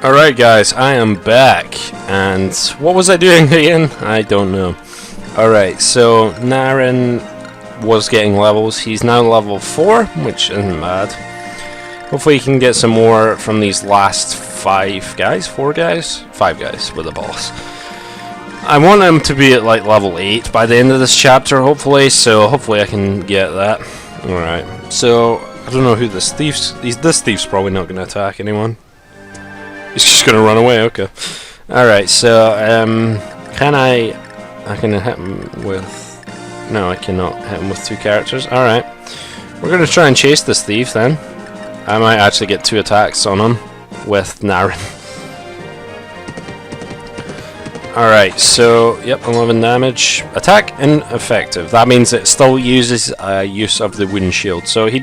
Alright guys, I am back, and what was I doing again? I don't know. Alright, so Narron was getting levels. He's now level 4, which isn't bad. Hopefully he can get some more from these last 5 guys, 4 guys? 5 guys with a boss. I want him to be at like level 8 by the end of this chapter, hopefully, so hopefully I can get that. Alright, so I don't know who this thief's... This thief's probably not going to attack anyone. He's just going to run away, okay. Alright, so, can I can hit him with... No, I cannot hit him with 2 characters. Alright. We're going to try and chase this thief, then. I might actually get 2 attacks on him with Narron. Alright, so, yep, 11 damage. Attack ineffective. That means it still uses use of the wooden shield. So he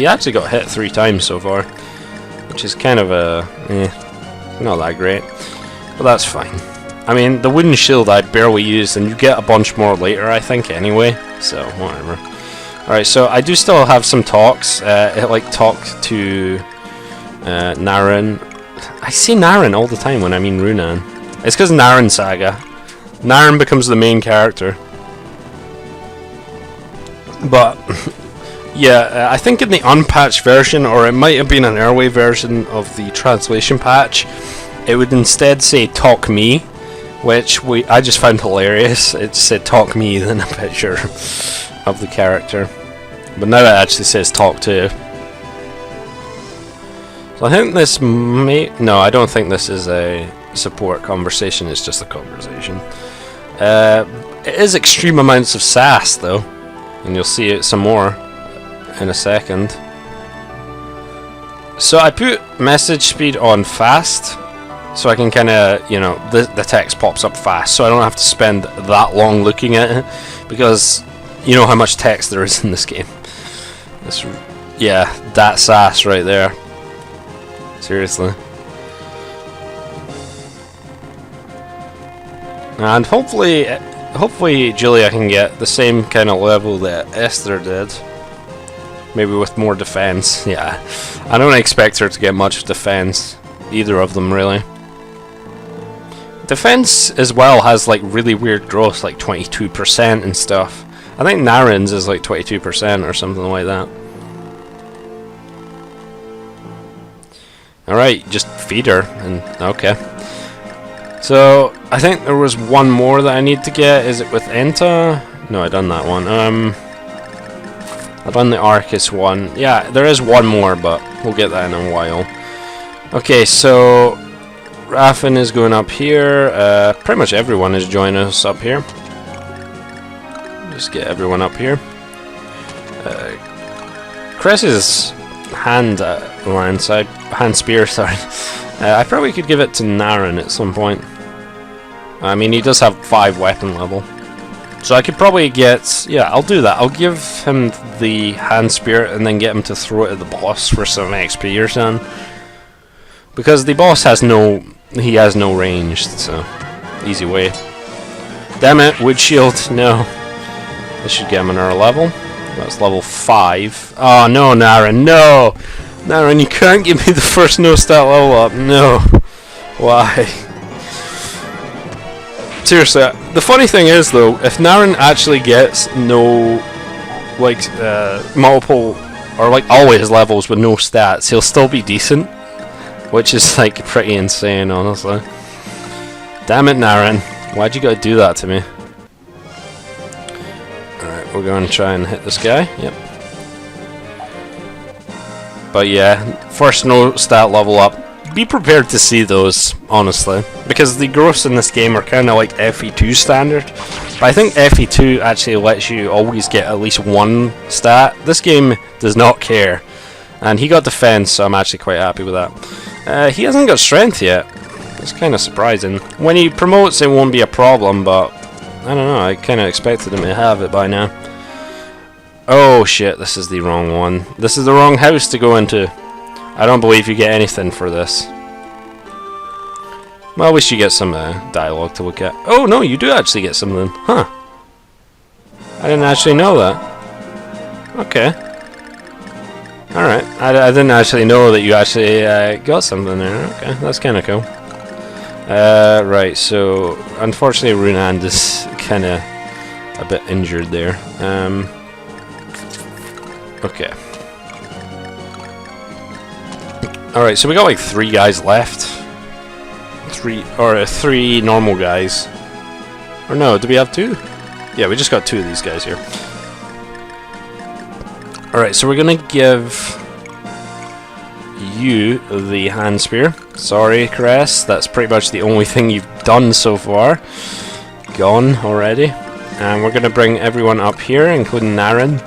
actually got hit 3 times so far. Which is kind of a... not that great, but that's fine. I mean, the wooden shield I barely used, and you get a bunch more later, I think, anyway, so whatever. Alright, so I do still have some talks. Talk to Narron. I say Narron all the time when I mean Runan. It's because Narron Saga. Narron becomes the main character. But... yeah, I think in the unpatched version, or it might have been an early version of the translation patch, it would instead say "talk me," which I just found hilarious. It said "talk me" then a picture of the character, but now it actually says "talk to." So I think this no, I don't think this is a support conversation. It's just a conversation. It is extreme amounts of sass though, and you'll see it some more in a second. So I put message speed on fast, so I can kind of, you know, the text pops up fast, so I don't have to spend that long looking at it, because you know how much text there is in this game. Yeah, that sass right there. Seriously. And hopefully Julia can get the same kind of level that Esther did. Maybe with more defense. Yeah, I don't expect her to get much defense, either of them really. Defense as well has like really weird growth, like 22% and stuff. I think Narron's is like 22% or something like that. Alright, just feed her, and okay. So, I think there was one more that I need to get. Is it with Enta? No, I done that one. I've done the Arcus one. Yeah, there is one more, but we'll get that in a while. Okay, so Raffin is going up here. Pretty much everyone is joining us up here. Just get everyone up here. Cress's hand spear, sorry. I probably could give it to Narron at some point. I mean, he does have 5 weapon level. So I could probably get... yeah, I'll do that. I'll give him the hand spear and then get him to throw it at the boss for some XP or something. Because the boss has no... he has no range, so... easy way. Damn it, wood shield, no. This should get him another level. That's level 5. Oh no, Narron, no! Narron, you can't give me the first no-stat level up, no. Why? Seriously, the funny thing is though, if Narron actually gets no, like, multiple, or like always levels with no stats, he'll still be decent, which is like pretty insane, honestly. Damn it, Narron, why'd you gotta do that to me? Alright, we're going to try and hit this guy, yep. But yeah, first no stat level up. Be prepared to see those, honestly, because the growths in this game are kind of like FE2 standard, but I think FE2 actually lets you always get at least 1 stat. This game does not care, and he got defense, so I'm actually quite happy with that. He hasn't got strength yet. It's kind of surprising. When he promotes, it won't be a problem, but I don't know, I kind of expected him to have it by now. Oh shit, this is the wrong one. This is the wrong house to go into. I don't believe you get anything for this. Well, at least you get some dialogue to look at. Oh no, you do actually get something. Huh. I didn't actually know that. Okay. Alright, I didn't actually know that you actually got something there. Okay, that's kind of cool. Right, so unfortunately Runand is kind of a bit injured there. Okay. Alright, so we got like 3 guys left. 3 normal guys. Or no, do we have 2? Yeah, we just got 2 of these guys here. Alright, so we're gonna give you the hand spear. Sorry, Cress, that's pretty much the only thing you've done so far. Gone already. And we're gonna bring everyone up here, including Narron.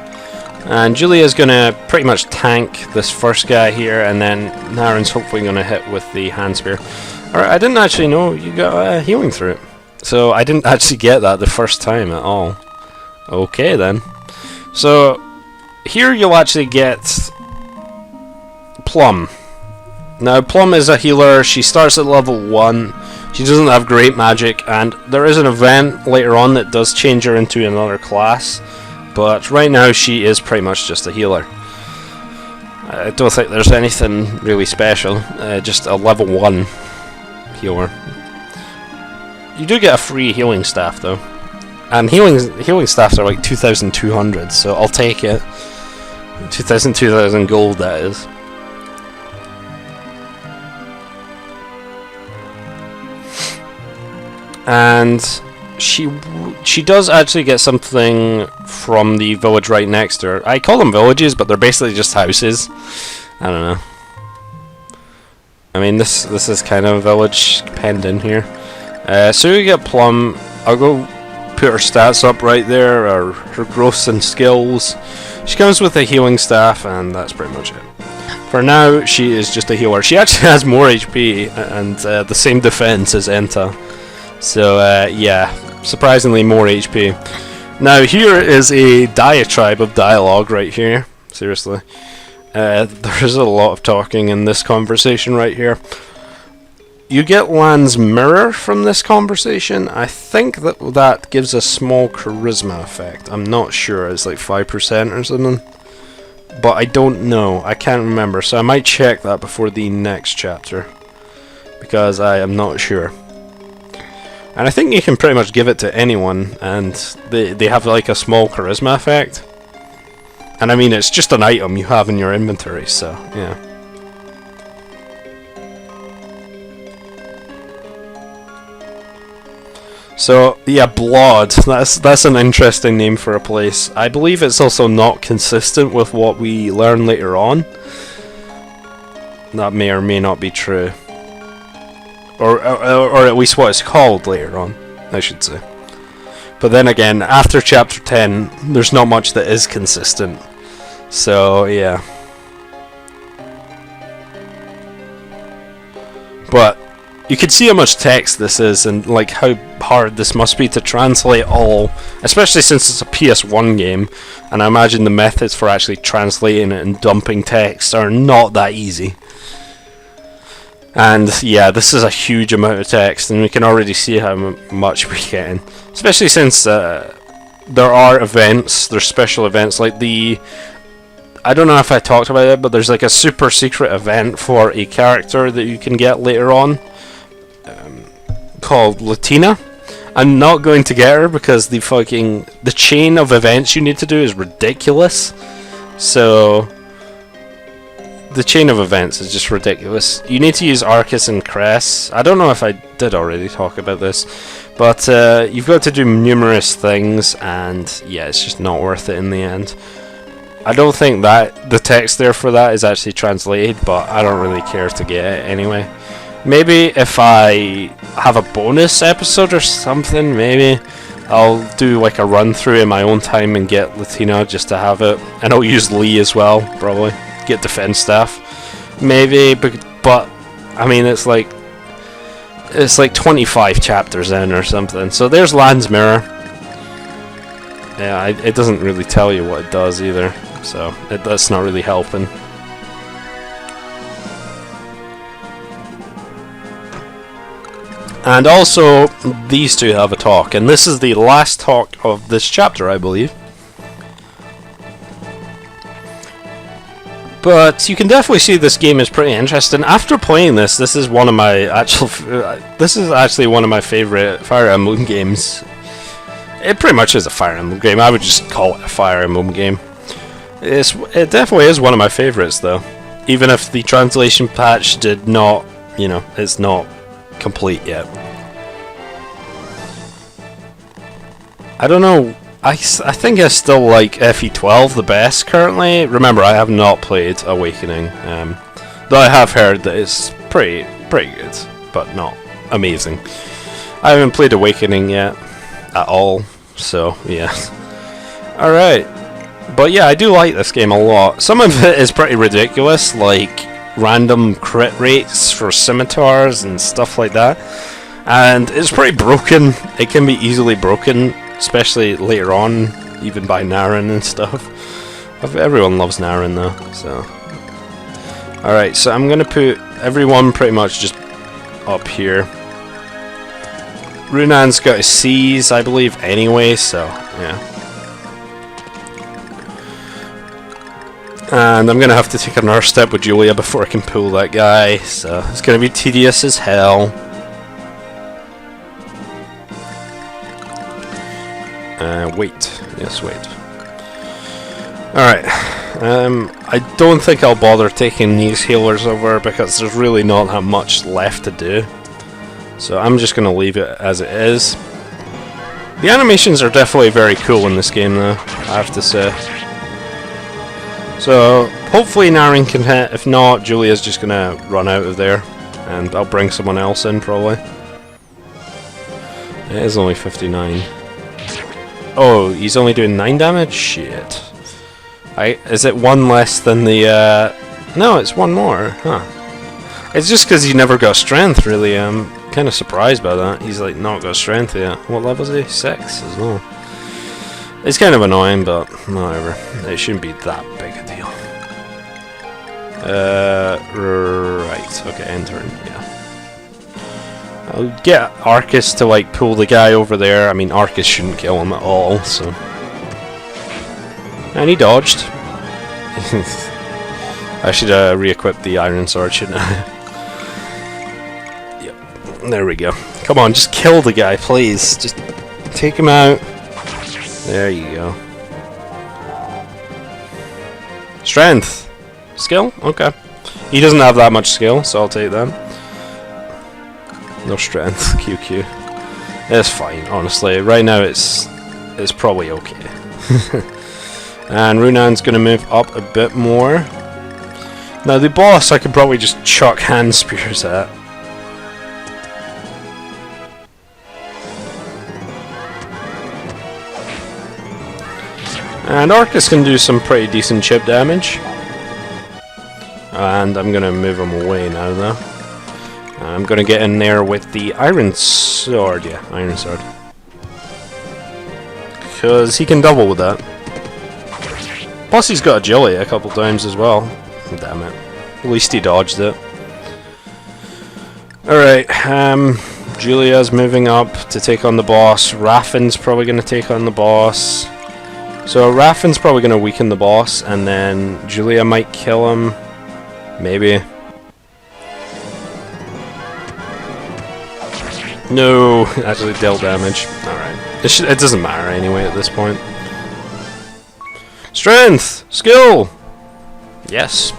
And Julia's gonna pretty much tank this first guy here, and then Narron's hopefully gonna hit with the hand spear. Alright, I didn't actually know you got healing through it. So I didn't actually get that the first time at all. Okay then. So here you'll actually get Plum. Now Plum is a healer, she starts at level 1, she doesn't have great magic, and there is an event later on that does change her into another class, but right now she is pretty much just a healer. I don't think there's anything really special, just a level 1 healer. You do get a free healing staff though, and healing staffs are like 2,200, so I'll take it. 2,000 gold, that is. And she does actually get something from the village right next to her. I call them villages, but they're basically just houses. I don't know. I mean, this is kind of a village penned in here. So you get Plum. I'll go put her stats up right there, or her growths and skills. She comes with a healing staff, and that's pretty much it. For now, she is just a healer. She actually has more HP and the same defense as Enta. So yeah, surprisingly more HP. Now here is a diatribe of dialogue right here. Seriously. There is a lot of talking in this conversation right here. You get Lan's mirror from this conversation. I think that gives a small charisma effect. I'm not sure. It's like 5% or something. But I don't know. I can't remember. So I might check that before the next chapter, because I am not sure. And I think you can pretty much give it to anyone, and they have like a small charisma effect. And I mean, it's just an item you have in your inventory, so yeah. So yeah, Blood. That's an interesting name for a place. I believe it's also not consistent with what we learn later on. That may or may not be true. Or at least what it's called later on, I should say. But then again, after chapter 10, there's not much that is consistent. So yeah. But you can see how much text this is, and like how hard this must be to translate all, especially since it's a PS1 game, and I imagine the methods for actually translating it and dumping text are not that easy. And yeah, this is a huge amount of text, and we can already see how much we're getting, especially since there are events, there's special events like I don't know if I talked about it, but there's like a super secret event for a character that you can get later on, called Latina. I'm not going to get her because the chain of events you need to do is ridiculous. So the chain of events is just ridiculous. You need to use Arcus and Cress. I don't know if I did already talk about this, but you've got to do numerous things, and yeah, it's just not worth it in the end. I don't think that the text there for that is actually translated, but I don't really care to get it anyway. Maybe if I have a bonus episode or something, maybe I'll do like a run through in my own time and get Latina just to have it, and I'll use Lee as well, probably get defense staff, maybe. But I mean, it's like 25 chapters in or something. So there's Lan's mirror. Yeah, it doesn't really tell you what it does either, so that's not really helping. And also, these two have a talk, and this is the last talk of this chapter, I believe. But you can definitely see this game is pretty interesting. After playing this, this is one of my this is actually one of my favorite Fire Emblem games. It pretty much is a Fire Emblem game. I would just call it a Fire Emblem game. It definitely is one of my favorites, though. Even if the translation patch did not, you know, it's not complete yet. I don't know. I think I still like FE12 the best currently. Remember, I have not played Awakening, though I have heard that it's pretty good, but not amazing. I haven't played Awakening yet at all, so yeah. All right, but yeah, I do like this game a lot. Some of it is pretty ridiculous, like random crit rates for scimitars and stuff like that, and it's pretty broken. It can be easily broken, especially later on, even by Narron and stuff. Everyone loves Narron though, so. Alright, so I'm gonna put everyone pretty much just up here. Runan's got his C's, I believe, anyway, so, yeah. And I'm gonna have to take another step with Julia before I can pull that guy, so it's gonna be tedious as hell. Wait. Yes, wait. Alright. I don't think I'll bother taking these healers over because there's really not that much left to do. So I'm just going to leave it as it is. The animations are definitely very cool in this game though, I have to say. So hopefully Narron can hit. If not, Julia's just going to run out of there. And I'll bring someone else in probably. It is only 59. Oh, he's only doing 9 damage? Shit. Is it one less than the, No, it's one more. Huh. It's just because he never got strength, really. I'm kind of surprised by that. He's, like, not got strength yet. What level is he? 6 as well. It's kind of annoying, but whatever. It shouldn't be that big a deal. Right. Okay, enter. Yeah. I'll get Arcus to like pull the guy over there. I mean, Arcus shouldn't kill him at all, so. And he dodged. I should re-equip the iron sword, shouldn't I? Yep. There we go. Come on, just kill the guy, please. Just take him out. There you go. Strength. Skill? Okay. He doesn't have that much skill, so I'll take that. No strength, QQ. It's fine, honestly. Right now it's probably okay. And Runan's gonna move up a bit more. Now the boss I could probably just chuck hand spears at. And Arcus can do some pretty decent chip damage. And I'm gonna move him away now though. I'm gonna get in there with the iron sword, yeah, iron sword. Because he can double with that. Plus he's got agility a couple times as well. Damn it. At least he dodged it. Alright, Julia's moving up to take on the boss. Raffin's probably gonna take on the boss. So Raffin's probably gonna weaken the boss, and then Julia might kill him. Maybe. No, actually dealt damage. Alright. It doesn't matter anyway at this point. Strength! Skill! Yes.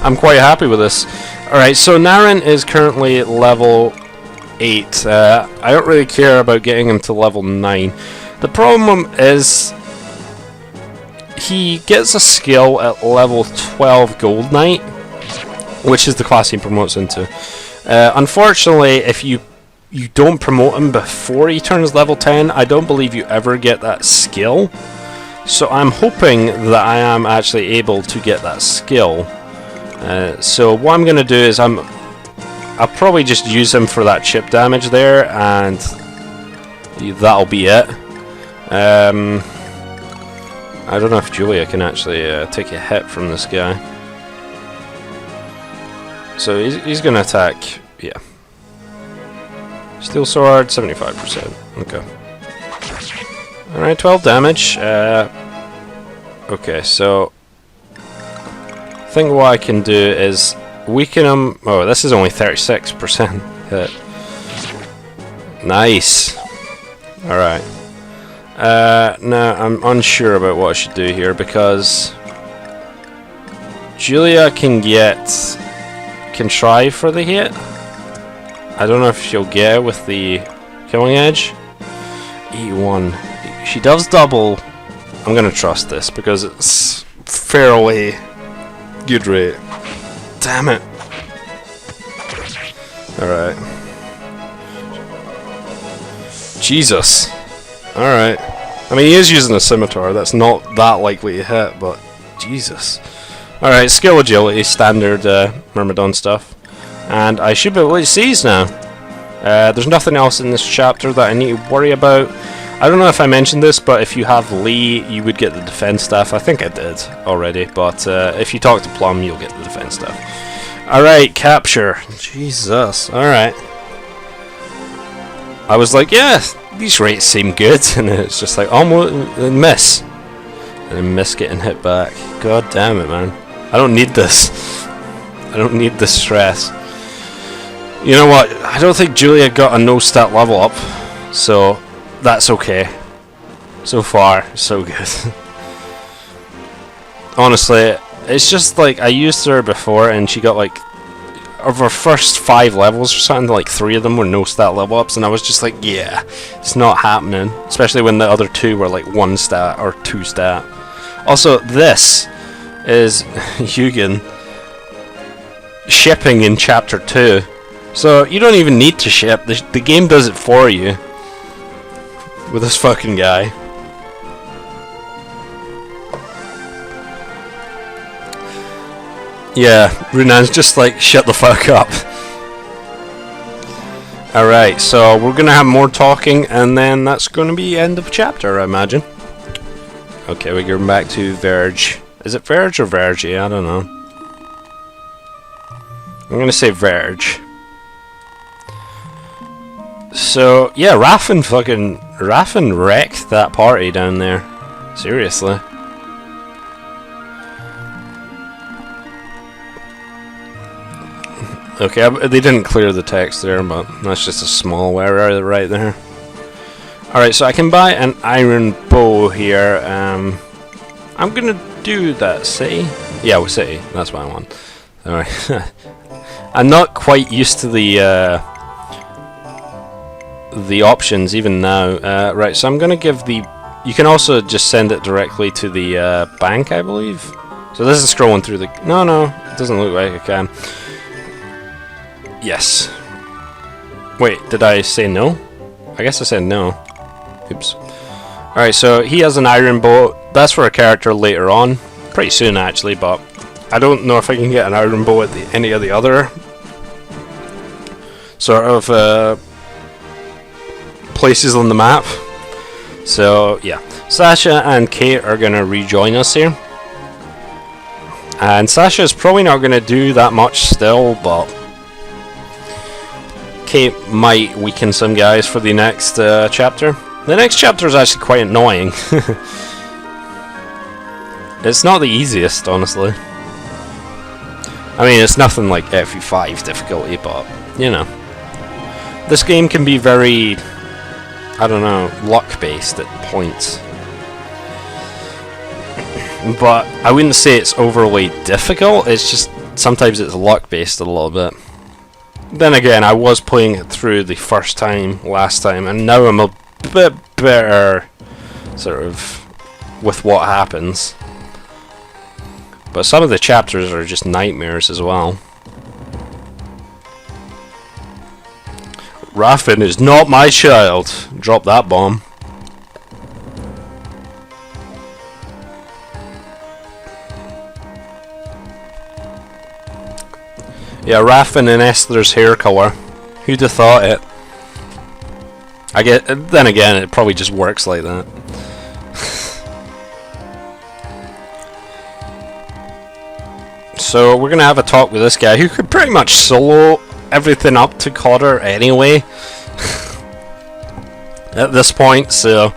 I'm quite happy with this. Alright, so Narron is currently at level 8. I don't really care about getting him to level 9. The problem is he gets a skill at level 12 Gold Knight, which is the class he promotes into. Unfortunately, if you don't promote him before he turns level 10, I don't believe you ever get that skill. So I'm hoping that I am actually able to get that skill. So what I'm going to do is I'll probably just use him for that chip damage there, and that'll be it. I don't know if Julia can actually take a hit from this guy. So he's going to attack, yeah. Steel sword, 75%. Okay. Alright, 12 damage. Okay, so think what I can do is weaken him. Oh, this is only 36% hit. Nice. Alright. Now, I'm unsure about what I should do here because Julia can try for the hit. I don't know if she'll get it with the killing edge. E1. She does double. I'm gonna trust this because it's fairly good rate. Damn it. Alright. Jesus. Alright. I mean, he is using a scimitar. That's not that likely to hit, but Jesus. Alright, skill agility, standard Myrmidon stuff. And I should be able to seize now. There's nothing else in this chapter that I need to worry about. I don't know if I mentioned this, but if you have Lee, you would get the defense staff. I think I did already, but if you talk to Plum, you'll get the defense staff. Alright, capture. Jesus. Alright. I was like, yeah, these rates seem good, and it's just like, almost, miss. And I miss getting hit back. God damn it, man. I don't need this. I don't need this stress. You know what? I don't think Julia got a no-stat level up, so that's okay. So far, so good. Honestly, it's just like I used her before and she got like of her first 5 levels or something, like 3 of them were no stat level ups, and I was just like, yeah, it's not happening. Especially when the other 2 were like 1 stat or 2 stat. Also, this is Hugin shipping in chapter 2. So you don't even need to ship, the game does it for you. With this fucking guy. Yeah, Runan's just like, shut the fuck up. Alright, so we're gonna have more talking, and then that's gonna be end of chapter, I imagine. Okay, we're going back to Verge. Is it Verge or Verge? I don't know. I'm gonna say Verge. So, yeah, Raffen wrecked that party down there. Seriously. Okay, they didn't clear the text there, but that's just a small error right there. Alright, so I can buy an iron bow here. I'm gonna do that city. Yeah, with city. That's what I want. Alright. I'm not quite used to the options even now. Right, so I'm gonna give the... You can also just send it directly to the bank, I believe. So this is scrolling through the... No, it doesn't look like I can. Yes. Wait, did I say no? I guess I said no. Oops. Alright, so he has an iron bow. That's for a character later on. Pretty soon, actually, but I don't know if I can get an iron bow at any of the other sort of places on the map. So, yeah. Sasha and Kate are going to rejoin us here. And Sasha's probably not going to do that much still, but Kate might weaken some guys for the next chapter. The next chapter is actually quite annoying. It's not the easiest, honestly. I mean, it's nothing like FE5 difficulty, but, you know. This game can be very, I don't know, luck-based at points. But I wouldn't say it's overly difficult, it's just sometimes it's luck-based a little bit. Then again, I was playing it through the first time, last time, and now I'm a bit better, sort of, with what happens. But some of the chapters are just nightmares as well. Raffen is not my child. Drop that bomb. Yeah, Raffen and Esther's hair color. Who'd have thought it? Then again, it probably just works like that. So we're gonna have a talk with this guy who could pretty much solo everything up to Cotter anyway. At this point, so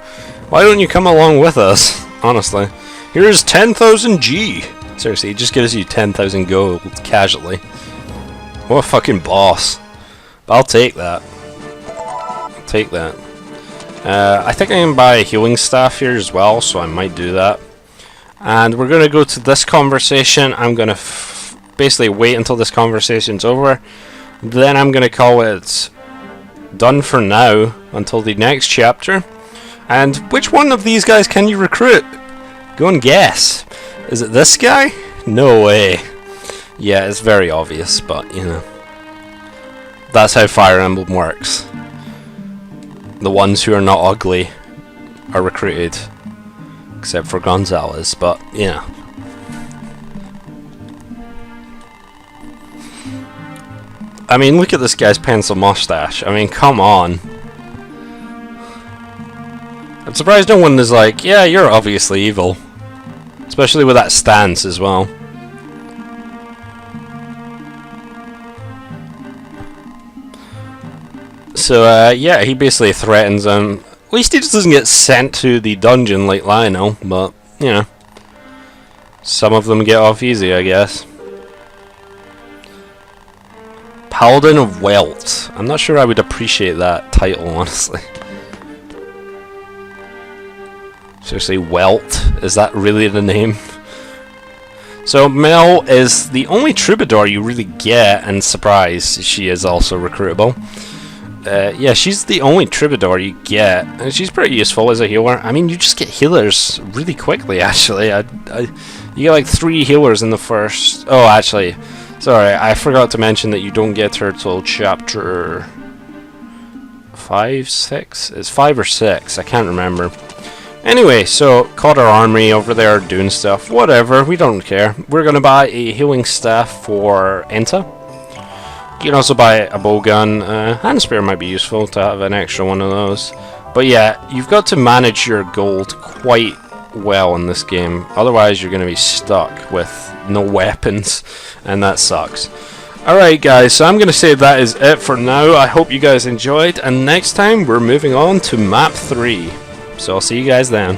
why don't you come along with us? Honestly, here's 10,000 G. Seriously, he just gives you 10,000 gold casually. What a fucking boss. But I'll take that. I'll take that. I think I can buy a healing staff here as well, so I might do that. And we're going to go to this conversation. I'm going to basically wait until this conversation's over. Then I'm going to call it done for now until the next chapter. And which one of these guys can you recruit? Go and guess. Is it this guy? No way. Yeah, it's very obvious, but you know. That's how Fire Emblem works. The ones who are not ugly are recruited. Except for Gonzalez, but yeah. I mean, look at this guy's pencil mustache. I mean, come on. I'm surprised no one is like, yeah, you're obviously evil. Especially with that stance as well. So, yeah, he basically threatens him. At least he just doesn't get sent to the dungeon like Lionel, but, you know. Some of them get off easy, I guess. Paladin of Welt. I'm not sure I would appreciate that title, honestly. Seriously, Welt? Is that really the name? So, Mel is the only troubadour you really get, and surprise, she is also recruitable. Yeah, she's the only troubadour you get, and she's pretty useful as a healer. I mean, you just get healers really quickly, actually. You get like 3 healers in the first... Oh, actually, sorry, I forgot to mention that you don't get her till chapter 5, 6? It's 5 or 6, I can't remember. Anyway, so, caught our army over there doing stuff. Whatever, we don't care. We're gonna buy a healing staff for Enta. You can also buy a bowgun. Hand spear might be useful to have an extra one of those. But yeah, you've got to manage your gold quite well in this game. Otherwise, you're gonna be stuck with no weapons, and that sucks. Alright guys, so I'm gonna say that is it for now. I hope you guys enjoyed, and next time we're moving on to map 3. So I'll see you guys then.